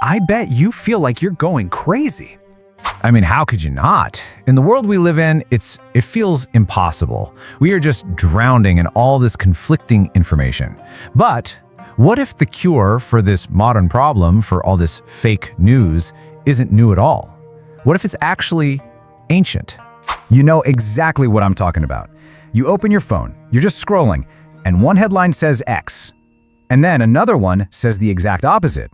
I bet you feel like you're going crazy. I mean, how could you not? In the world we live in, it feels impossible. We are just drowning in all this conflicting information. But what if the cure for this modern problem, for all this fake news, isn't new at all? What if it's actually ancient? You know exactly what I'm talking about. You open your phone, you're just scrolling, and one headline says X, and then another one says the exact opposite.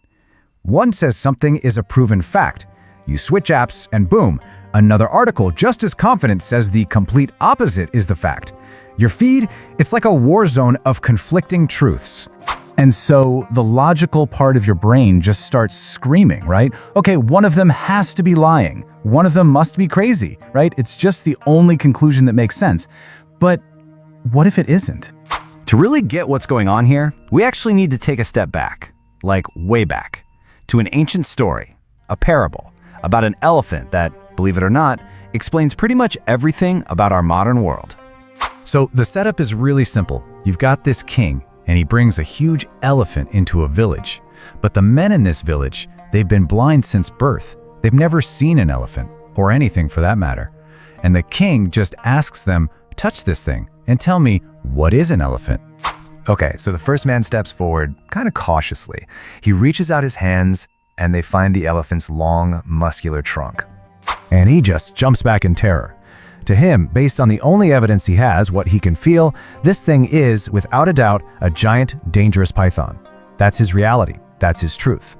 One says something is a proven fact. You switch apps and boom, another article just as confident says the complete opposite is the fact. Your feed, it's like a war zone of conflicting truths. And so the logical part of your brain just starts screaming, right? Okay, one of them has to be lying. One of them must be crazy, right? It's just the only conclusion that makes sense. But what if it isn't? To really get what's going on here, we actually need to take a step back, like way back, to an ancient story, a parable, about an elephant that, believe it or not, explains pretty much everything about our modern world. So the setup is really simple. You've got this king, and he brings a huge elephant into a village. But the men in this village, they've been blind since birth. They've never seen an elephant, or anything for that matter. And the king just asks them, touch this thing, and tell me, what is an elephant? Okay, so the first man steps forward, kind of cautiously. He reaches out his hands, and they find the elephant's long, muscular trunk. And he just jumps back in terror. To him, based on the only evidence he has, what he can feel, this thing is, without a doubt, a giant, dangerous python. That's his reality. That's his truth.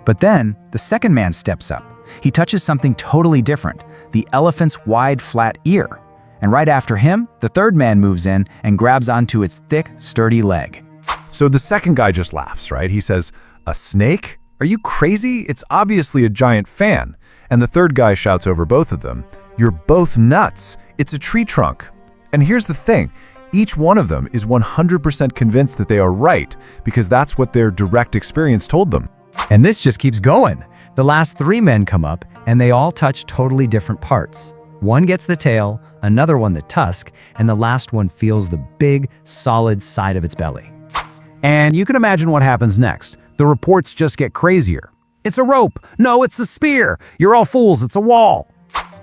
But then, the second man steps up. He touches something totally different, the elephant's wide, flat ear. And right after him, the third man moves in and grabs onto its thick, sturdy leg. So the second guy just laughs, right? He says, "A snake? Are you crazy? It's obviously a giant fan." And the third guy shouts over both of them, "You're both nuts. It's a tree trunk." And here's the thing. Each one of them is 100% convinced that they are right because that's what their direct experience told them. And this just keeps going. The last three men come up, and they all touch totally different parts. One gets the tail, another one the tusk, and the last one feels the big, solid side of its belly. And you can imagine what happens next. The reports just get crazier. It's a rope. No, it's a spear. You're all fools. It's a wall.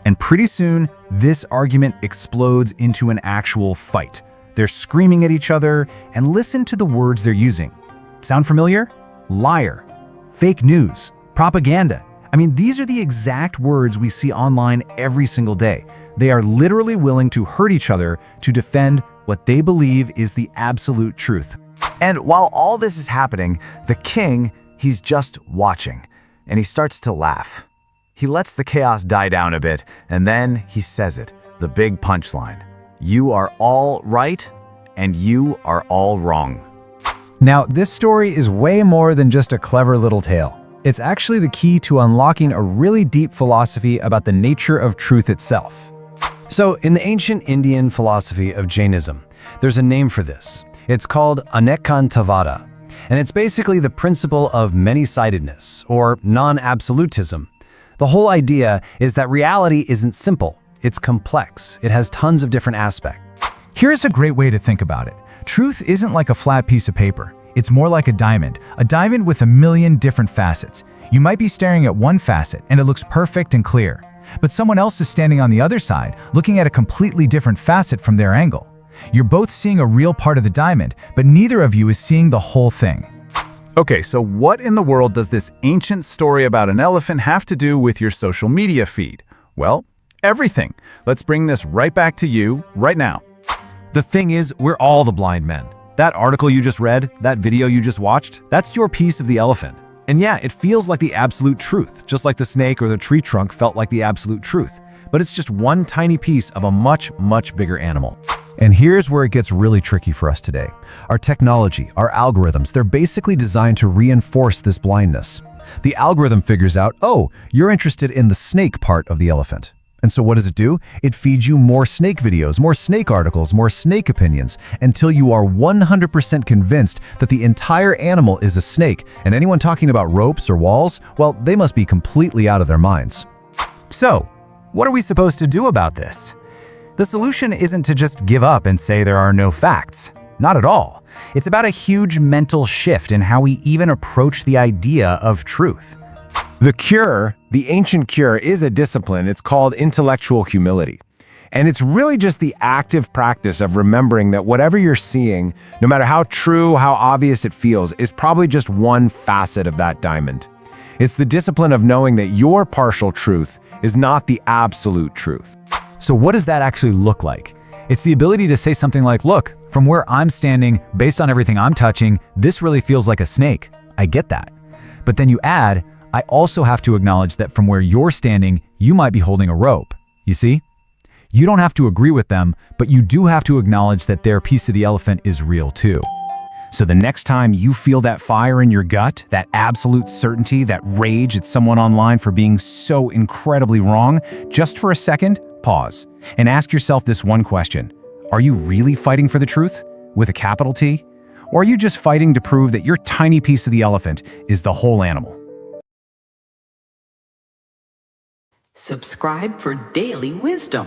And pretty soon, this argument explodes into an actual fight. They're screaming at each other, and listen to the words they're using. Sound familiar? Liar, fake news, propaganda. I mean, these are the exact words we see online every single day. They are literally willing to hurt each other to defend what they believe is the absolute truth. And while all this is happening, the king, he's just watching, and he starts to laugh. He lets the chaos die down a bit, and then he says it, the big punchline. You are all right, and you are all wrong. Now, this story is way more than just a clever little tale. It's actually the key to unlocking a really deep philosophy about the nature of truth itself. So, in the ancient Indian philosophy of Jainism, there's a name for this. It's called Anekantavada, and it's basically the principle of many-sidedness, or non-absolutism. The whole idea is that reality isn't simple, it's complex, it has tons of different aspects. Here's a great way to think about it. Truth isn't like a flat piece of paper. It's more like a diamond with a million different facets. You might be staring at one facet and it looks perfect and clear, but someone else is standing on the other side, looking at a completely different facet from their angle. You're both seeing a real part of the diamond, but neither of you is seeing the whole thing. Okay, so what in the world does this ancient story about an elephant have to do with your social media feed? Well, everything. Let's bring this right back to you right now. The thing is, we're all the blind men. That article you just read, that video you just watched, that's your piece of the elephant. And yeah, it feels like the absolute truth, just like the snake or the tree trunk felt like the absolute truth. But it's just one tiny piece of a much, much bigger animal. And here's where it gets really tricky for us today. Our technology, our algorithms, they're basically designed to reinforce this blindness. The algorithm figures out, oh, you're interested in the snake part of the elephant. And so what does it do? It feeds you more snake videos, more snake articles, more snake opinions, until you are 100% convinced that the entire animal is a snake, and anyone talking about ropes or walls, well, they must be completely out of their minds. So, what are we supposed to do about this? The solution isn't to just give up and say there are no facts. Not at all. It's about a huge mental shift in how we even approach the idea of truth. The cure, the ancient cure, is a discipline. It's called intellectual humility. And it's really just the active practice of remembering that whatever you're seeing, no matter how true, how obvious it feels, is probably just one facet of that diamond. It's the discipline of knowing that your partial truth is not the absolute truth. So what does that actually look like? It's the ability to say something like, look, from where I'm standing, based on everything I'm touching, this really feels like a snake. I get that. But then you add, I also have to acknowledge that from where you're standing, you might be holding a rope. You see? You don't have to agree with them, but you do have to acknowledge that their piece of the elephant is real too. So the next time you feel that fire in your gut, that absolute certainty, that rage at someone online for being so incredibly wrong, just for a second, pause and ask yourself this one question. Are you really fighting for the truth? With a capital T? Or are you just fighting to prove that your tiny piece of the elephant is the whole animal? Subscribe for daily wisdom.